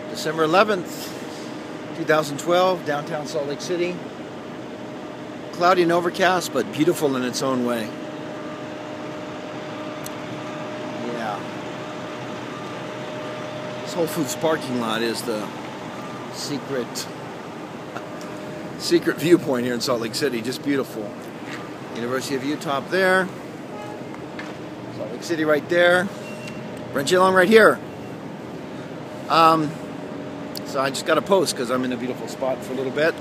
December 11th, 2012, downtown Salt Lake City. Cloudy and overcast, but beautiful in its own way. Yeah. This Whole Foods parking lot is the secret viewpoint here in Salt Lake City. Just beautiful. University of Utah up there. Salt Lake City right there. Brent Long right here. So I just got to post because I'm in a beautiful spot for a little bit.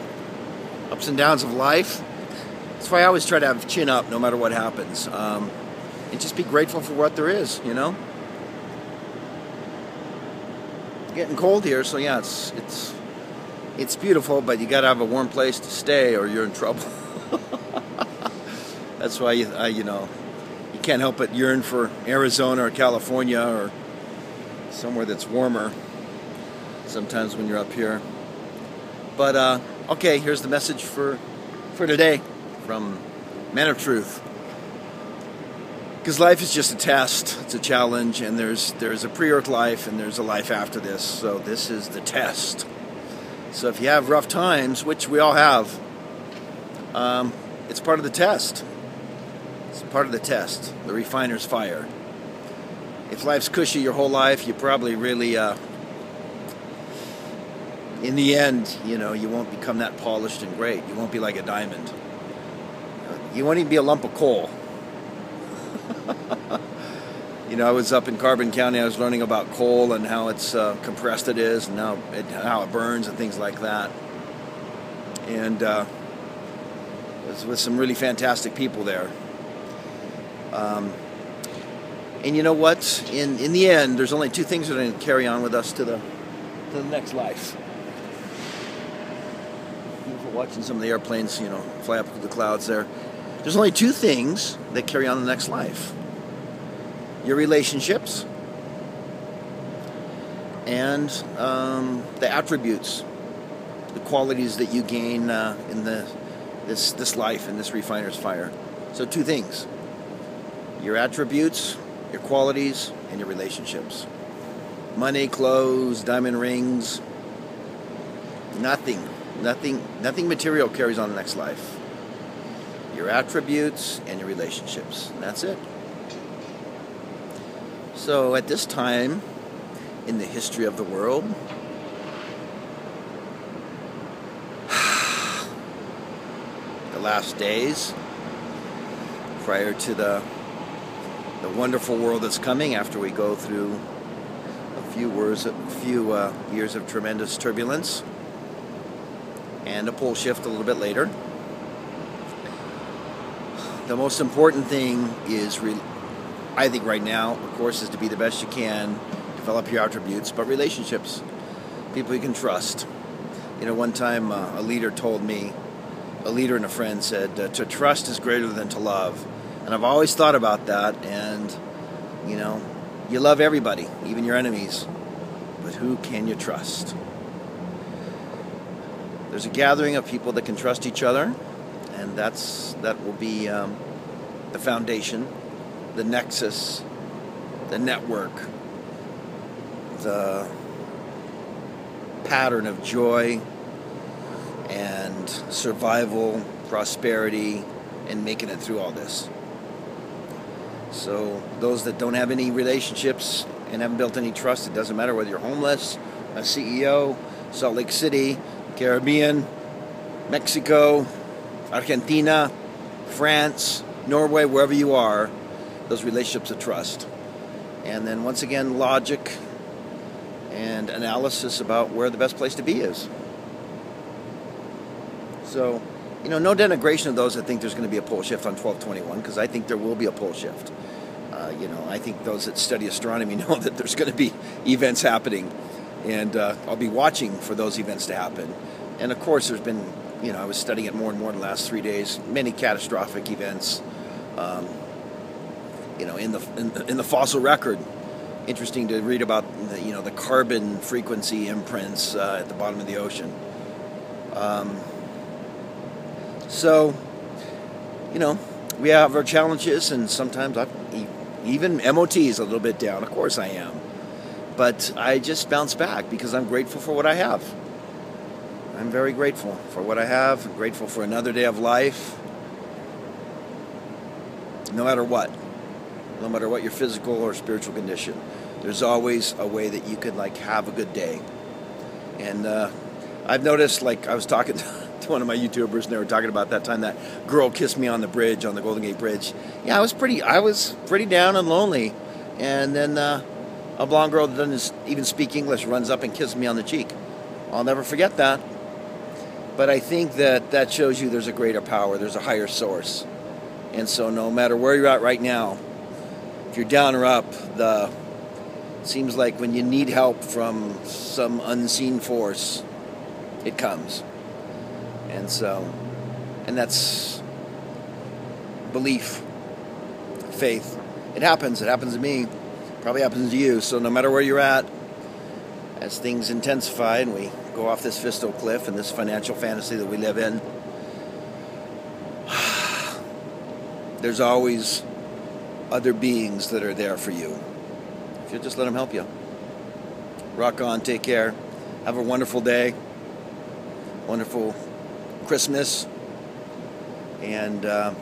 Ups and downs of life. That's why I always try to have chin up no matter what happens. And just be grateful for what there is, you know? Getting cold here, so yeah, it's beautiful, but you got to have a warm place to stay or you're in trouble. That's why you can't help but yearn for Arizona or California or somewhere that's warmer sometimes when you're up here. But okay, here's the message for today from Man of Truth. Because life is just a test, it's a challenge, and there's a pre-earth life and there's a life after this. So this is the test. So if you have rough times, which we all have, it's part of the test. It's part of the test, the refiner's fire. If life's cushy your whole life, you probably really, in the end, you won't become that polished and great. You won't be like a diamond. You won't even be a lump of coal. I was up in Carbon County. I was learning about coal and how it's compressed it is, and how it burns and things like that. And it was with some really fantastic people there. And you know what? In the end, there's only two things that are going to carry on with us to the next life. Beautiful watching some of the airplanes, fly up through the clouds there. There's only two things that carry on the next life. Your relationships and the attributes, the qualities that you gain in this life, in this refiner's fire. So two things. Your attributes, your qualities, and your relationships. Money, clothes, diamond rings, nothing material carries on the next life. Your attributes and your relationships. That's it. So at this time in the history of the world, the last days prior to the wonderful world that's coming after we go through a few years of tremendous turbulence and a pole shift a little bit later. The most important thing is, I think right now, of course, is to be the best you can, develop your attributes, but relationships, people you can trust. One time a leader and a friend said, to trust is greater than to love. And I've always thought about that, and, you love everybody, even your enemies, but who can you trust? There's a gathering of people that can trust each other, and that will be the foundation, the nexus, the network, the pattern of joy and survival, prosperity, and making it through all this. So those that don't have any relationships and haven't built any trust, it doesn't matter whether you're homeless, a CEO, Salt Lake City, Caribbean, Mexico, Argentina, France, Norway, wherever you are, those relationships of trust. And then once again, logic and analysis about where the best place to be is. So, no denigration of those that think there's going to be a pole shift on 12/21, because I think there will be a pole shift. I think those that study astronomy know that there's going to be events happening, and I'll be watching for those events to happen. And of course, there's been, I was studying it more and more in the last 3 days, many catastrophic events, in the fossil record. Interesting to read about the carbon frequency imprints at the bottom of the ocean. So, we have our challenges, and sometimes even MOT is a little bit down. Of course I am. But I just bounce back because I'm grateful for what I have. I'm very grateful for what I have. I'm grateful for another day of life. No matter what. No matter what your physical or spiritual condition. There's always a way that you could have a good day. And I've noticed, I was talking to one of my YouTubers, and they were talking about that time that girl kissed me on the bridge, on the Golden Gate Bridge. Yeah, I was pretty down and lonely. And then a blonde girl that doesn't even speak English runs up and kisses me on the cheek. I'll never forget that. But I think that shows you there's a greater power, there's a higher source. And so no matter where you're at right now, if you're down or up, it seems like when you need help from some unseen force, it comes. And that's belief, faith. It happens to me, probably happens to you. So no matter where you're at, as things intensify and we go off this fiscal cliff and this financial fantasy that we live in, there's always other beings that are there for you. If you just let them help you. Rock on, take care. Have a wonderful day. Wonderful Christmas. And I'll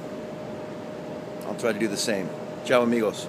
try to do the same. Ciao, amigos.